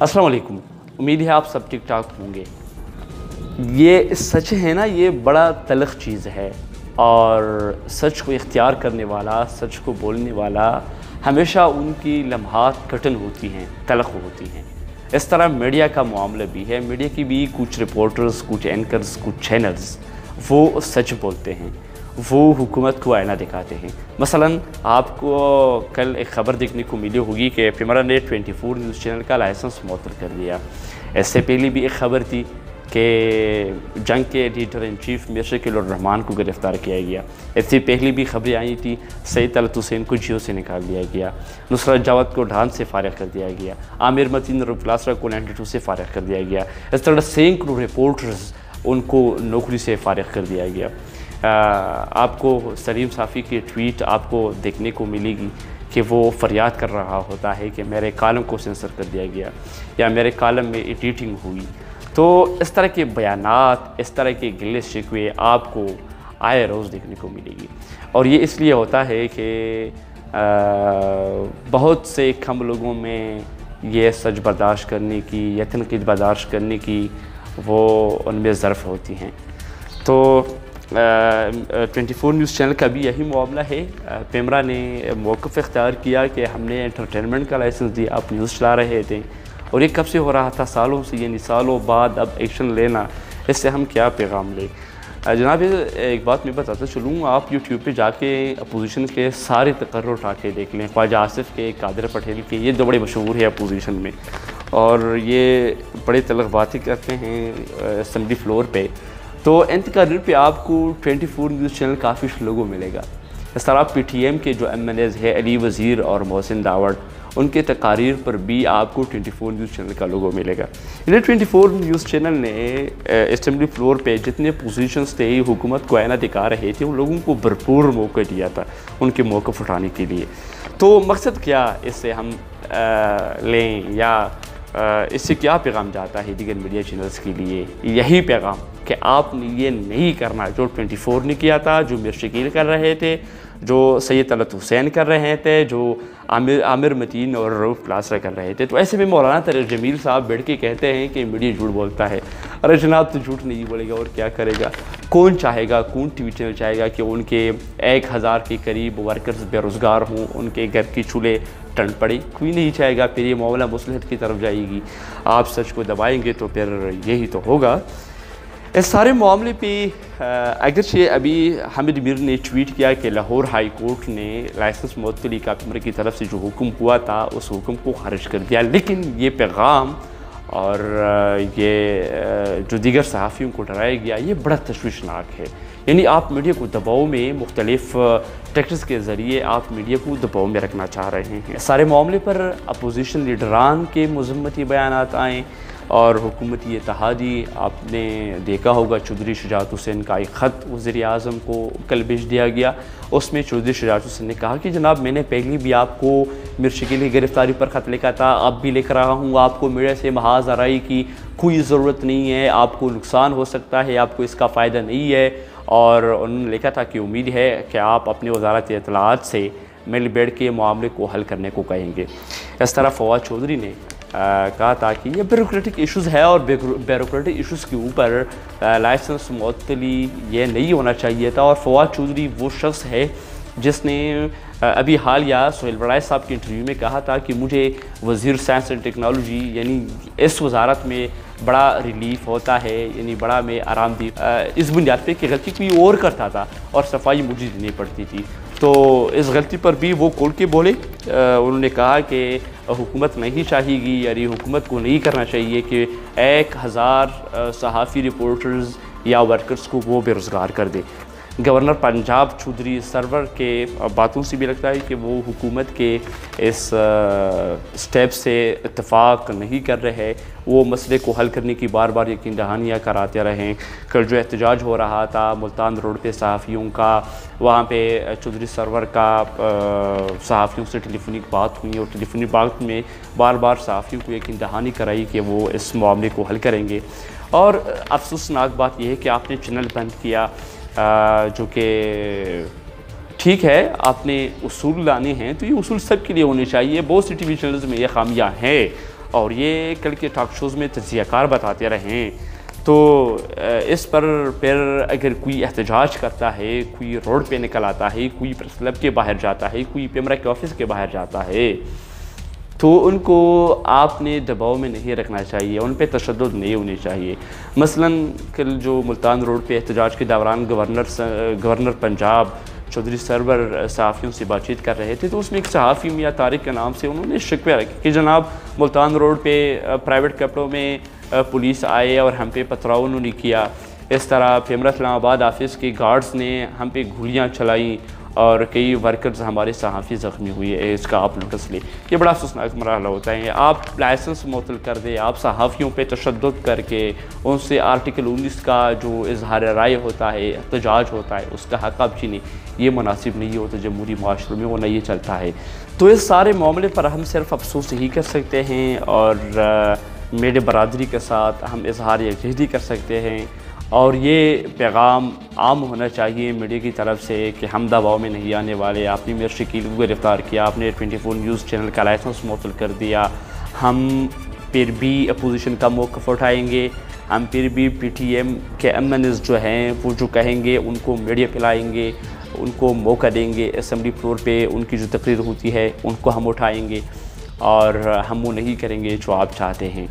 अस्सलाम वालेकुम। उम्मीद है आप सब ठीक ठाक होंगे। ये सच है ना, ये बड़ा तलख़ चीज़ है और सच को इख्तियार करने वाला, सच को बोलने वाला हमेशा उनकी लम्हात कठिन होती हैं, तलख़ होती हैं। इस तरह मीडिया का मामला भी है। मीडिया की भी कुछ रिपोर्टर्स, कुछ एंकर्स, कुछ चैनल्स वो सच बोलते हैं, वो हुकूमत को आईना दिखाते हैं। मसलन आपको कल एक ख़बर देखने को मिली होगी कि पिमरा ने 24 न्यूज़ चैनल का लाइसेंस मुअत्तल कर दिया। इससे पहले भी एक ख़बर थी कि जंग के एडिटर इन चीफ मिर्शकील रहमान को गिरफ़्तार किया गया। इससे पहले भी खबरें आई थी सईद तलत हुसैन को जियो से निकाल दिया गया, नुसरत जावेद को ढान से फारिग कर दिया गया, आमिर मतीन रुपलासरा को 92 से फारिग कर दिया गया। इस तरह सैकड़ों रिपोर्टर्स उनको नौकरी से फारिग कर दिया गया। आपको सलीम साफ़ी की ट्वीट आपको देखने को मिलेगी कि वो फरियाद कर रहा होता है कि मेरे कॉलम को सेंसर कर दिया गया या मेरे कॉलम में एडिटिंग हुई। तो इस तरह के बयानात, इस तरह के गिले शिकवे आपको आए रोज़ देखने को मिलेगी। और ये इसलिए होता है कि बहुत से कम लोगों में ये सच बर्दाश्त करने की या तनकीद बर्दाश्त करने की वो उनमें ज़र्फ़ होती हैं। तो 24 न्यूज़ चैनल का भी यही मामला है। पिमरा ने मौक़िफ़ इख्तियार किया कि हमने एंटरटेनमेंट का लाइसेंस दिया, आप न्यूज़ चला रहे थे और ये कब से हो रहा था, सालों से, यानी सालों बाद अब एक्शन लेना, इससे हम क्या पैगाम लें। जनाब एक बात मैं बताता चलूँ, आप यूट्यूब पे जाके अपोजिशन के सारे तकर्रुर उठा के देख लें, ख्वाजा आसिफ के, कादिर पटेल के, ये दो बड़े मशहूर हैं अपोजिशन में और ये बड़े तलख़ बातें करते हैं असम्बली फ्लोर पे। तो तकरीर पे आपको 24 न्यूज़ चैनल काफ़ी लोगों मिलेगा। इस तरह PTM के जो MNAs है अली वज़ीर और मोहसिन दावड़, उनके तकारीर पर भी आपको 24 न्यूज़ चैनल का लोगो मिलेगा। इन्हें 24 न्यूज़ चैनल ने असम्बली फ्लोर पे जितने पोजीशंस थे हुकूमत को आईना दिखा रहे थे, उन लोगों को भरपूर मौका दिया था उनके मौक़िफ़ उठाने के लिए। तो मकसद क्या इससे हम लें या इससे क्या पैगाम जाता है दीगर मीडिया चैनल्स के लिए? यही पैगाम कि आपने ये नहीं करना जो 24 ने किया था, जो मिर्शकील कर रहे थे, जो सैयद तलत हुसैन कर रहे थे, जो आमिर मतीन और रऊफ़ लासरा कर रहे थे। तो ऐसे में मौलाना तरीक़ जमील साहब बैठ के कहते हैं कि मीडिया झूठ बोलता है। अरे जनाब, तो झूठ नहीं बोलेगा और क्या करेगा? कौन चाहेगा, कौन टी वी चैनल चाहेगा कि उनके 1000 के करीब वर्कर्स बेरोज़गार हों, उनके घर की चूल्हे टन पड़े? कोई नहीं चाहेगा। फिर ये मामला मुसलहत की तरफ जाएगी। आप सच को दबाएंगे तो फिर यही तो होगा। इस सारे मामले पे अगरचे अभी हामिद मीर ने ट्वीट किया कि लाहौर हाई कोर्ट ने लाइसेंस मुअत्तली का पिमरा की तरफ से जो हुक्म हुआ था उस हुक्म को खारिज कर दिया, लेकिन ये पैगाम और ये जो दीगर सहाफ़ियों को डराया गया, ये बड़ा तशवीशनाक है। यानी आप मीडिया को दबाव में मुख्तलिफ़ टैक्टिक्स के ज़रिए आप मीडिया को दबाव में रखना चाह रहे हैं। सारे मामले पर अपोजिशन लीडरान के मज़म्मती बयानात आएँ और हुकूमती इत्तेहादी, आपने देखा होगा चौधरी शुजाअत हुसैन का एक ख़त वज़ीर-ए-आज़म को कल भेज दिया गया। उसमें चौधरी शुजाअत हुसैन ने कहा कि जनाब, मैंने पहले भी आपको मिर्शकील की गिरफ़्तारी पर ख़त लिखा था, अब भी लिख रहा हूँ। आपको मीडिया से महाज़ आराई की कोई ज़रूरत नहीं है, आपको नुकसान हो सकता है, आपको इसका फ़ायदा नहीं है। और उन्होंने लिखा था कि उम्मीद है कि आप अपने वज़ारत इत्तलाआत से मिल बैठ के मामले को हल करने को कहेंगे। इस तरह फवाद चौधरी ने कहा था कि ये ब्यूरोक्रेटिक इश्यूज़ है और ब्यूरोक्रेटिक इश्यूज़ के ऊपर लाइसेंस मुअत्तली ये नहीं होना चाहिए था। और फवाद चौधरी वो शख्स है जिसने अभी हालिया सुहेल बड़ाई साहब के इंटरव्यू में कहा था कि मुझे वज़ीर साइंस एंड टेक्नोलॉजी यानी इस वजारत में बड़ा रिलीफ़ होता है, यानी बड़ा में आरामदेह, इस बुनियाद पे कि गलती कोई और करता था और सफाई मुझे देनी पड़ती थी। तो इस गलती पर भी वो खोल के बोले। उन्होंने कहा कि हुकूमत नहीं चाहेगी, यानी हुकूमत को नहीं करना चाहिए कि 1000 सहाफ़ी रिपोर्टर्स या वर्कर्स को वो बेरोज़गार कर दे। गवर्नर पंजाब चौधरी सरवर के बातों से भी लगता है कि वो हुकूमत के इस स्टेप से इत्तेफाक नहीं कर रहे, वो मसले को हल करने की बार बार यकीन दहानियाँ कराते रहें। कल जो एहतजाज हो रहा था मुल्तान रोड पे सहाफ़ियों का, वहाँ पे चौधरी सरवर का सहाफ़ियों से टेलीफोनिक बात हुई और टेलीफोनिक बात में बार बार सहाफ़ियों को यकीन दहानी कराई कि वो इस मामले को हल करेंगे। और अफसोसनाक बात यह है कि आपने चैनल बंद किया, जो कि ठीक है, आपने उसूल लाने हैं तो ये उसूल सब के लिए होने चाहिए। बहुत सी टीवी चैनल्स में ये खामियां हैं, اور یہ کل کے ٹاک شوز میں تجزیہ کار بتاتے رہیں، تو اس پر پھر اگر کوئی احتجاج کرتا ہے، کوئی روڈ پہ نکل آتا ہے، کوئی پریس کلب کے باہر جاتا ہے، کوئی پیمرا کے آفس کے باہر جاتا ہے، تو ان کو آپ نے دباؤ میں نہیں رکھنا چاہیے، ان پہ تشدد نہیں ہونی چاہیے۔ مثلاً کل جو ملتان روڈ پہ احتجاج کے دوران گورنر پنجاب چودھری سرور صحافیوں سے بات چیت کر رہے تھے، تو اس میں ایک صحافی میاں طارق کے نام سے انہوں نے شکوے رکھے کہ جناب ملتان روڈ پہ پرائیویٹ کپڑوں میں پولیس آئے اور ہم پہ پتھراؤ انہوں نے کیا، اس طرح پیمرا اسلام آباد آفس کے گارڈز نے ہم پہ گولیاں چلائیں اور کئی ورکرز ہمارے صحافی زخمی ہوئے، اس کا آپ نوٹس لیں۔ یہ بڑا افسوسناک مرحلہ ہوتا ہے، آپ لائسنس معطل کر دیں، آپ صحافیوں پہ تشدد کر کے ان سے آرٹیکل 19 کا جو اظہار رائے ہوتا ہے، احتجاج ہوتا ہے، اس کا حق آپ چھینیں، یہ مناسب نہیں ہوتا جمہوری معاشرے میں، وہ نہیں چلتا ہے۔ تو اس سارے معاملے پر ہم صرف افسوس ہی کر سکتے ہیں، اور میڈیا برادری کے ساتھ ہم اظہار یکجہتی کر سکتے ہیں، اور یہ پیغام عام ہونا چاہیے میڈیا کی طرف سے کہ ہم دباؤ میں نہیں آنے والے۔ آپ نے میر شکیل کو گرفتار کیا، آپ نے 24 نیوز چینل کا لائسنس معطل کر دیا، ہم پھر بھی اپوزیشن کا موقف اٹھائیں گے، ہم پھر بھی پی ٹی ایم کے امنز جو ہیں وہ جو کہیں گے ان کو میڈیا پہ لائیں گے، ان کو موقع دیں گے، اسمبلی فلور پہ ان کی جو تقریر ہوتی ہے ان کو ہم اٹھائیں گے، اور ہم وہ نہیں کریں گے جو آپ چاہتے ہیں۔